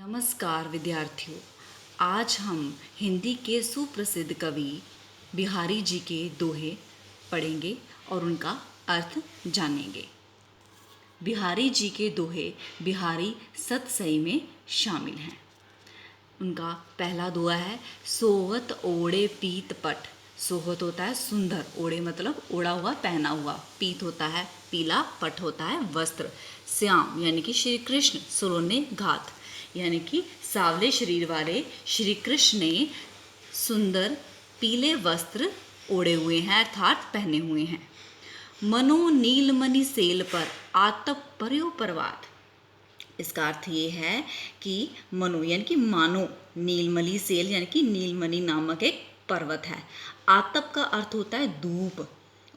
नमस्कार विद्यार्थियों। आज हम हिंदी के सुप्रसिद्ध कवि बिहारी जी के दोहे पढ़ेंगे और उनका अर्थ जानेंगे। बिहारी जी के दोहे बिहारी सतसई में शामिल हैं। उनका पहला दोहा है, सोहत ओढ़े पीत पट। सोहत होता है सुंदर, ओढ़े मतलब ओढ़ा हुआ, पहना हुआ। पीत होता है पीला, पट होता है वस्त्र। श्याम यानी कि श्री कृष्ण सुरोने घात, यानी कि सावले शरीर वाले श्री कृष्ण ने सुंदर पीले वस्त्र ओढ़े हुए हैं अर्थात पहने हुए हैं। मनो नीलमणि सेल पर आतप पर्यो परवात। इसका अर्थ ये है कि मनो यानी कि मानो, नीलमणि सेल यानी कि नीलमणि नामक एक पर्वत है। आतप का अर्थ होता है धूप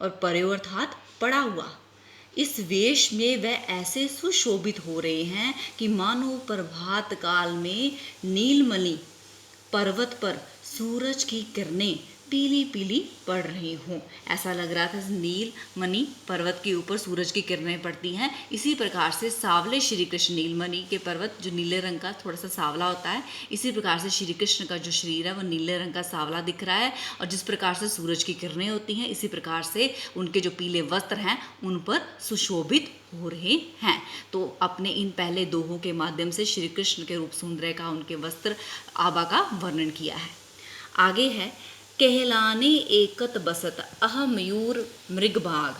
और पर्यो अर्थात पड़ा हुआ। इस वेश में वह ऐसे सुशोभित हो रहे हैं कि मानो प्रभात काल में नीलमणि पर्वत पर सूरज की किरणें पीली पीली पड़ रही हों। ऐसा लग रहा था नीलमणि पर्वत के ऊपर सूरज की किरणें पड़ती हैं। इसी प्रकार से सावले श्री कृष्ण, नीलमणि के पर्वत जो नीले रंग का थोड़ा सा सावला होता है, इसी प्रकार से श्री कृष्ण का जो शरीर है वो नीले रंग का सावला दिख रहा है। और जिस प्रकार से सूरज की किरणें होती हैं, इसी प्रकार से उनके जो पीले वस्त्र हैं उन पर सुशोभित हो रहे हैं। तो अपने इन पहले दोहों के माध्यम से श्री कृष्ण के रूप सौंदर्य का, उनके वस्त्र आभा का वर्णन किया है। आगे है, कहलाने एकत बसत अह मयूर मृगबाग।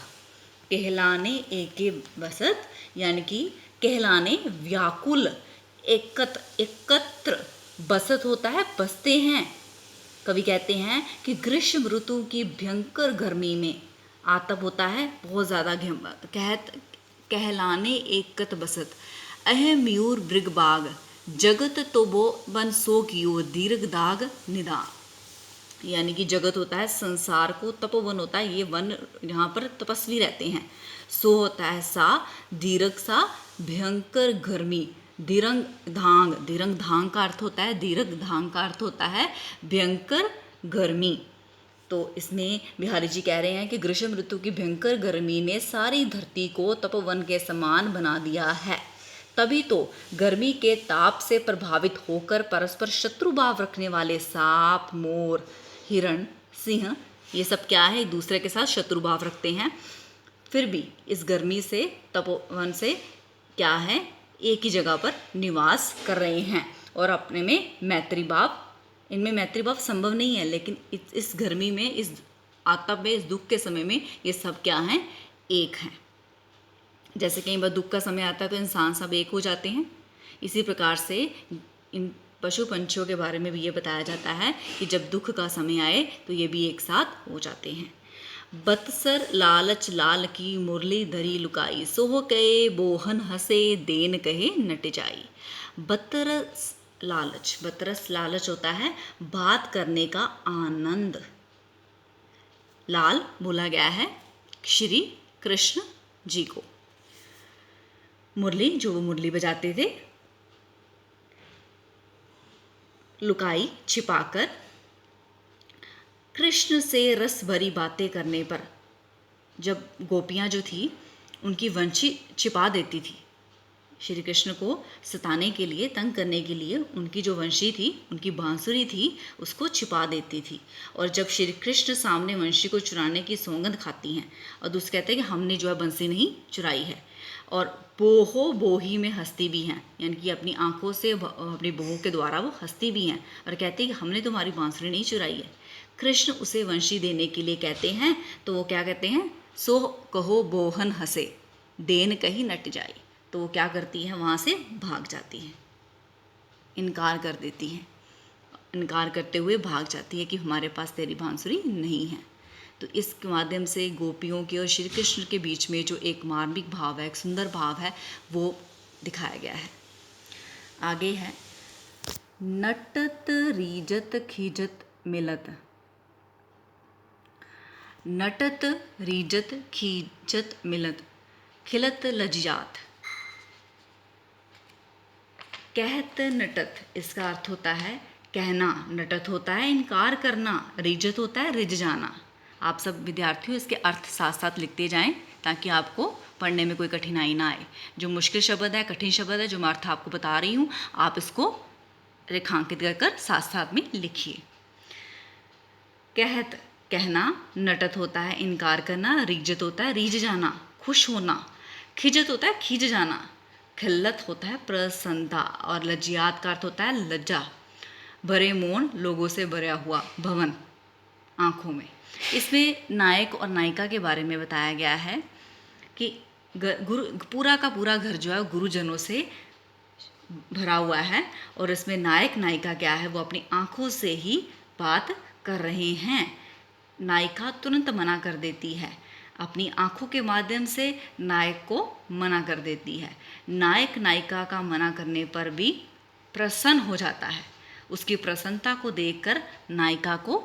कहलाने एके बसत यानी कि कहलाने व्याकुल, एकत्र, बसत होता है बसते हैं। कवि कहते हैं कि ग्रीष्म ऋतु की भयंकर गर्मी में, आतप होता है बहुत ज़्यादा कहलाने एकत बसत अह मयूर मृगबाग जगत तो बो बन सो कियो दीर्घ दाग निदान। यानी कि जगत होता है संसार को, तपोवन होता है ये वन, यहाँ पर तपस्वी रहते हैं। सो होता है सा, दीर्घ सा, भयंकर गर्मी। दीरंग धांग, दीरंग धांग का अर्थ होता है, दीर्घ धांग का अर्थ होता है भयंकर गर्मी। तो इसमें बिहारी जी कह रहे हैं कि ग्रीष्म ऋतु की भयंकर गर्मी ने सारी धरती को तपोवन के समान बना दिया है। तभी तो गर्मी के ताप से प्रभावित होकर परस्पर शत्रु भाव रखने वाले सांप, मोर, हिरण, सिंह, ये सब क्या है, एक दूसरे के साथ शत्रु भाव रखते हैं। फिर भी इस गर्मी से, तपोवन से क्या है, एक ही जगह पर निवास कर रहे हैं और अपने में मैत्री भाव, इनमें मैत्री भाव संभव नहीं है, लेकिन इस गर्मी में, इस आतप में, इस दुख के समय में ये सब क्या हैं, एक हैं। जैसे कई बार दुख का समय आता है तो इंसान सब एक हो जाते हैं, इसी प्रकार से इन पशु पंछियों के बारे में भी ये बताया जाता है कि जब दुख का समय आए तो ये भी एक साथ हो जाते हैं। बतसर लालच लाल की मुरली धरी लुकाई, सोह कहे बोहन हंसे देन कहे नट जाई। बतरस लालच, बतरस लालच होता है बात करने का आनंद। लाल बोला गया है श्री कृष्ण जी को। मुरली, जो वो मुरली बजाते थे, लुकाई छिपाकर, कृष्ण से रस भरी बातें करने पर, जब गोपियाँ जो थी उनकी वंशी छिपा देती थी, श्री कृष्ण को सताने के लिए, तंग करने के लिए उनकी जो वंशी थी, उनकी बांसुरी थी, उसको छिपा देती थी। और जब श्री कृष्ण सामने वंशी को चुराने की सौगंध खाती हैं और दूसरे कहते हैं कि हमने जो है बंसी नहीं चुराई है, और बोहो बोही में हंसती भी हैं, यानी कि अपनी आंखों से, अपनी बहू के द्वारा वो हंसती भी हैं और कहती हैं कि हमने तुम्हारी बांसुरी नहीं चुराई है। कृष्ण उसे वंशी देने के लिए कहते हैं तो वो क्या कहते हैं, सो कहो बोहन हंसे देन कहीं नट जाई। तो वो क्या करती है, वहाँ से भाग जाती है, इनकार कर देती है, इनकार करते हुए भाग जाती है कि हमारे पास तेरी बांसुरी नहीं है। तो इस माध्यम से गोपियों के और श्री कृष्ण के बीच में जो एक मार्मिक भाव है, एक सुंदर भाव है, वो दिखाया गया है। आगे है, नटत रीजत खीजत मिलत। नटत रीजत खीजत मिलत खिलत लज्जात। कहत नटत, इसका अर्थ होता है कहना, नटत होता है इनकार करना, रिजत होता है रिझ जाना। आप सब विद्यार्थियों इसके अर्थ साथ साथ लिखते जाएं ताकि आपको पढ़ने में कोई कठिनाई ना आए। जो मुश्किल शब्द है, कठिन शब्द है, जो मैं अर्थ आपको बता रही हूँ, आप इसको रेखांकित कर साथ साथ में लिखिए। कहत कहना, नटत होता है इनकार करना, रिजत होता है रीझ जाना, खुश होना, खिजत होता है खींच जाना, खिल्लत होता है प्रसन्नता, और लज्जियात का अर्थ होता है लज्जा। भरे मौन, लोगों से भरा हुआ भवन, आँखों में। इसमें नायक और नायिका के बारे में बताया गया है कि गुरु पूरा का पूरा घर जो है गुरुजनों से भरा हुआ है, और इसमें नायक नायिका क्या है, वो अपनी आँखों से ही बात कर रहे हैं। नायिका तुरंत मना कर देती है, अपनी आँखों के माध्यम से नायक को मना कर देती है। नायक नायिका का मना करने पर भी प्रसन्न हो जाता है, उसकी प्रसन्नता को देखकर नायिका को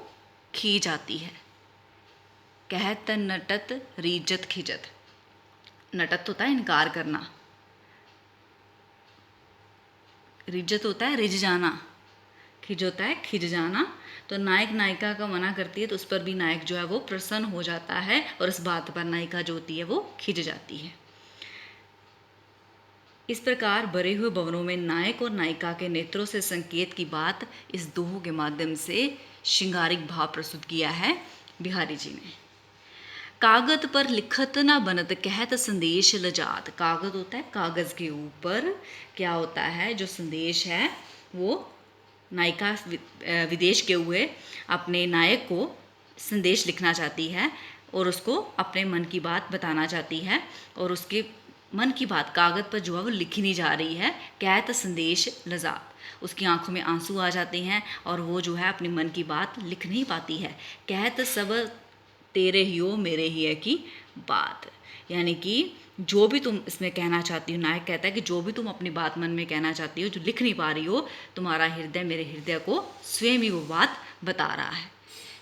खी जाती है। कहत नटत रीजत खिजत, नटत होता है इनकार करना, रिजत होता है रिझ जाना, खिज होता है खिज जाना। तो नायक नायिका का मना करती है तो उस पर भी नायक जो है वो प्रसन्न हो जाता है, और इस बात पर नायिका जो होती है वो खिज जाती है। इस प्रकार भरे हुए भवनों में नायक और नायिका के नेत्रों से संकेत की बात इस दोहों के माध्यम से श्रृंगारिक भाव प्रस्तुत किया है बिहारी जी ने। कागज पर लिखत ना बनत, कहत संदेश लजात। कागज होता है, कागज के ऊपर क्या होता है, जो संदेश है वो नायिका विदेश के हुए अपने नायक को संदेश लिखना चाहती है, और उसको अपने मन की बात बताना चाहती है, और उसके मन की बात कागज पर जो है वो लिखी नहीं जा रही है। कहत संदेश लजात, उसकी आंखों में आंसू आ जाते हैं, और वो जो है अपने मन की बात लिख नहीं पाती है। कहत सब तेरे ही हो मेरे ही है की बात, यानी कि जो भी तुम इसमें कहना चाहती हो, नायक कहता है कि जो भी तुम अपनी बात मन में कहना चाहती हो, जो लिख नहीं पा रही हो, तुम्हारा हृदय मेरे हृदय को स्वयं ही वो बात बता रहा है।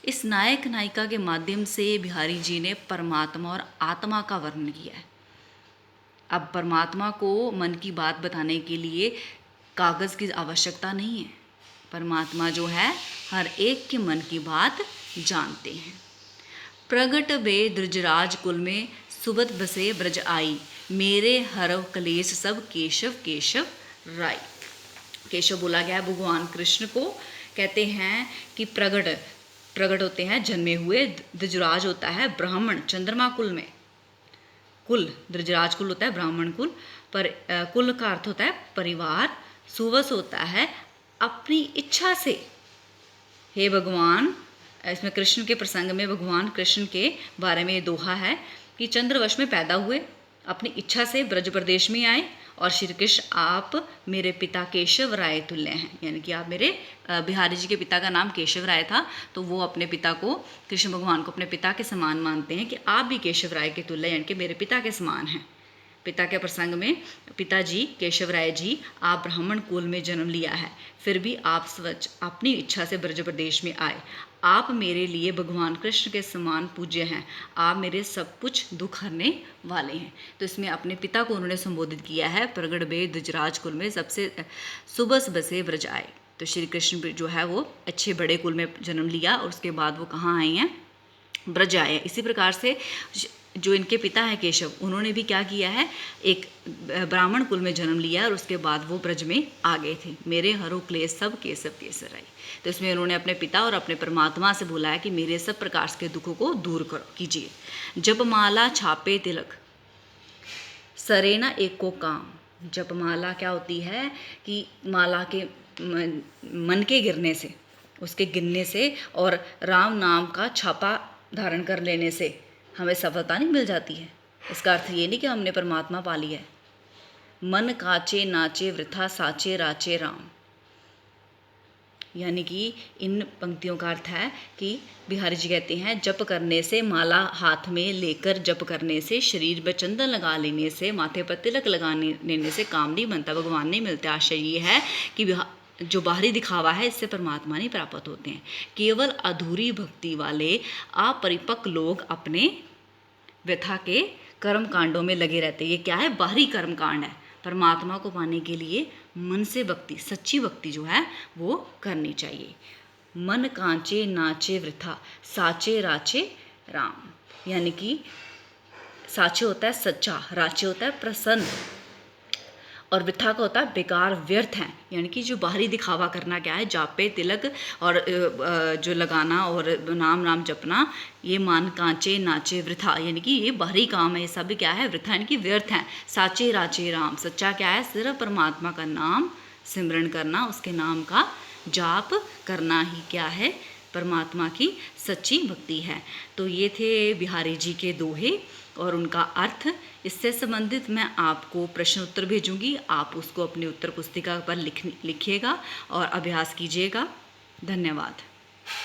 इस नायक नायिका के माध्यम से बिहारी जी ने परमात्मा और आत्मा का वर्णन किया है। अब परमात्मा को मन की बात बताने के लिए कागज़ की आवश्यकता नहीं है। परमात्मा जो है हर एक के मन की बात जानते हैं। प्रगट बे द्रजराज कुल में सुबत बसे ब्रज आई, मेरे हरव कलेश सब केशव केशव राय। केशव बोला गया है भगवान कृष्ण को। कहते हैं कि प्रगट होते हैं जन्मे हुए, द्रजराज होता है ब्राह्मण चंद्रमा कुल में, कुल द्रजराज कुल होता है ब्राह्मण कुल, पर कुल का अर्थ होता है परिवार। सुवस होता है अपनी इच्छा से। हे भगवान, इसमें कृष्ण के प्रसंग में भगवान कृष्ण के बारे में ये दोहा है कि चंद्रवश में पैदा हुए, अपनी इच्छा से ब्रज प्रदेश में आए, और श्री कृष्ण आप मेरे पिता केशव राय तुल्य हैं, यानी कि आप मेरे बिहारी जी के पिता का नाम केशव राय था, तो वो अपने पिता को, कृष्ण भगवान को अपने पिता के समान मानते हैं कि आप भी केशव राय के तुल्य, यानी कि मेरे पिता के समान हैं। पिता के प्रसंग में पिताजी केशव राय जी, आप ब्राह्मण कुल में जन्म लिया है, फिर भी आप स्वच्छ अपनी इच्छा से ब्रज प्रदेश में आए। आप मेरे लिए भगवान कृष्ण के समान पूज्य हैं, आप मेरे सब कुछ दुख हरने वाले हैं। तो इसमें अपने पिता को उन्होंने संबोधित किया है, प्रगट बे द्रजराज कुल में सबसे सुबस बसे ब्रज आए। तो श्री कृष्ण जो है वो अच्छे बड़े कुल में जन्म लिया, और उसके बाद वो कहाँ आए हैं, ब्रज आए। इसी प्रकार से जो इनके पिता हैं केशव, उन्होंने भी क्या किया है, एक ब्राह्मण कुल में जन्म लिया, और उसके बाद वो ब्रज में आ गए थे। मेरे हरो क्लेश सब केशव केसर आई। तो इसमें उन्होंने अपने पिता और अपने परमात्मा से बोला है कि मेरे सब प्रकार के दुखों को दूर कीजिए। जपमाला छापे तिलक सरे ना एक को काम। जपमाला क्या होती है कि माला के मन के गिरने से, उसके गिरने से, और राम नाम का छापा धारण कर लेने से हमें सफलता नहीं मिल जाती है। इसका अर्थ ये नहीं कि हमने परमात्मा पा लिया है। मन काचे नाचे वृथा साचे राचे राम, यानी कि इन पंक्तियों का अर्थ है कि बिहारी जी कहते हैं जप करने से, माला हाथ में लेकर जप करने से, शरीर पर चंदन लगा लेने से, माथे पर तिलक लगा लेने से काम नहीं बनता, भगवान नहीं मिलते। आशय ये है कि जो बाहरी दिखावा है इससे परमात्मा नहीं प्राप्त होते हैं। केवल अधूरी भक्ति वाले अपरिपक्व लोग अपने व्यथा के कर्म कांडों में लगे रहते हैं। ये क्या है, बाहरी कर्म कांड है। परमात्मा को पाने के लिए मन से भक्ति, सच्ची भक्ति जो है वो करनी चाहिए। मन कांचे नाचे वृथा साचे राचे राम, यानी कि साचे होता है सच्चा, राचे होता है प्रसन्न, और वृथा का होता है बेकार, व्यर्थ है। यानी कि जो बाहरी दिखावा करना क्या है, जापे तिलक और जो लगाना और नाम नाम जपना, ये मान कांचे नाचे वृथा, यानी कि ये बाहरी काम है, ये सब क्या है, वृथा यानी कि व्यर्थ है। साचे राचे राम, सच्चा क्या है, सिर्फ परमात्मा का नाम सिमरण करना, उसके नाम का जाप करना ही क्या है, परमात्मा की सच्ची भक्ति है। तो ये थे बिहारी जी के दोहे और उनका अर्थ। इससे संबंधित मैं आपको प्रश्न उत्तर भेजूंगी, आप उसको अपनी उत्तर पुस्तिका पर लिखिएगा और अभ्यास कीजिएगा। धन्यवाद।